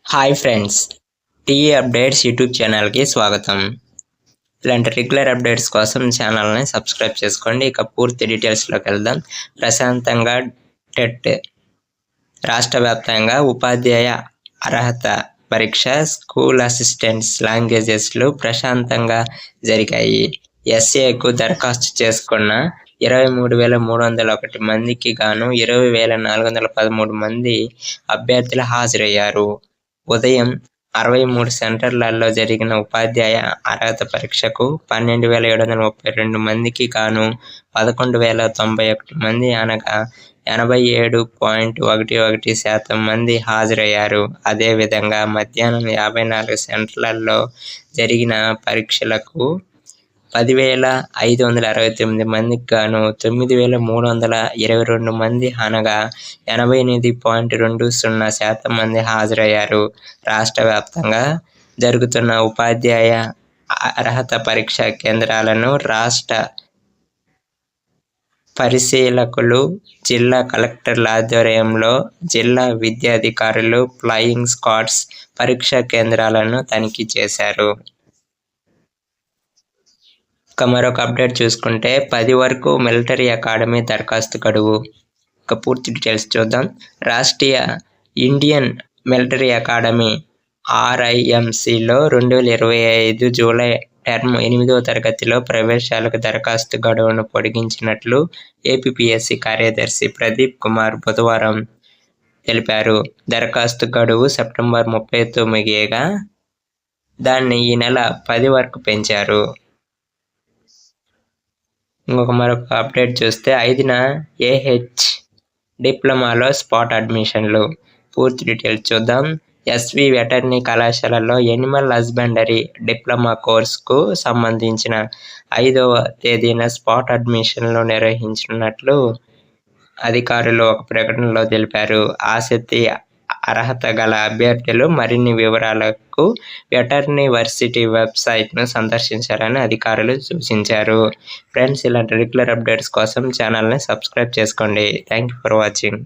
Hi friends, TE updates YouTube ఛానల్కి స్వాగతం. ఇలాంటి రెగ్యులర్ అప్డేట్స్ కోసం ఛానల్ని సబ్స్క్రైబ్ చేసుకోండి. ఇక పూర్తి డీటెయిల్స్లోకి వెళ్దాం. ప్రశాంతంగా టెట్ రాష్ట్ర వ్యాప్తంగా ఉపాధ్యాయ అర్హత పరీక్ష, స్కూల్ అసిస్టెంట్స్ లాంగ్వేజెస్లు ప్రశాంతంగా జరిగాయి. ఎస్ఏకు దరఖాస్తు చేసుకున్న 23,301 మందికి గాను 20,413 మంది అభ్యర్థులు హాజరయ్యారు. ఉదయం 63 సెంటర్లలో జరిగిన ఉపాధ్యాయ అర్హత పరీక్షకు 12,732 మందికి గాను 11,091 మంది అనగా 87.11% మంది హాజరయ్యారు. అదేవిధంగా మధ్యాహ్నం 54 సెంటర్లలో జరిగిన పరీక్షలకు 10,569 మందికి గాను 9,322 మంది అనగా 88.20% మంది హాజరయ్యారు. రాష్ట్ర వ్యాప్తంగా జరుగుతున్న ఉపాధ్యాయ అర్హత పరీక్ష కేంద్రాలను రాష్ట్ర పరిశీలకులు, జిల్లా కలెక్టర్ల ఆధ్వర్యంలో జిల్లా విద్యాధికారులు, ఫ్లయింగ్ స్క్వాడ్స్ పరీక్షా కేంద్రాలను తనిఖీ చేశారు. ఇక మరొక అప్డేట్ చూసుకుంటే 10 వరకు మిలిటరీ అకాడమీ దరఖాస్తు గడువు. ఇక పూర్తి డీటెయిల్స్ చూద్దాం. రాష్ట్రీయ ఇండియన్ మిలిటరీ అకాడమీ RIMCలో 2025 జూలై టర్మ్ 8వ తరగతిలో ప్రవేశాలకు దరఖాస్తు గడువును పొడిగించినట్లు APPSC కార్యదర్శి ప్రదీప్ కుమార్ బుధవారం తెలిపారు. దరఖాస్తు గడువు సెప్టెంబర్ 30తో ముగియగా దాన్ని ఈ నెల 10 వరకు పెంచారు. మరొక అప్డేట్ చూస్తే 5న AH డిప్లొమాలో స్పాట్ అడ్మిషన్లు. పూర్తి డీటెయిల్స్ చూద్దాం. SV వెటర్నరీ కళాశాలలో ఎనిమల్ హస్బెండరీ డిప్లొమా కోర్సుకు సంబంధించిన 5వ తేదీన స్పాట్ అడ్మిషన్లు నిర్వహించనున్నట్లు అధికారులు ఒక ప్రకటనలో తెలిపారు. ఆసక్తి అర్హత గల అభ్యర్థులు మరిన్ని వివరాలకు వెటర్నరీ వర్సిటీ వెబ్సైట్ను సందర్శించాలని అధికారులు సూచించారు. ఫ్రెండ్స్, ఇలాంటి రెగ్యులర్ అప్డేట్స్ కోసం ఛానల్ని సబ్స్క్రైబ్ చేసుకోండి. Thank you for watching.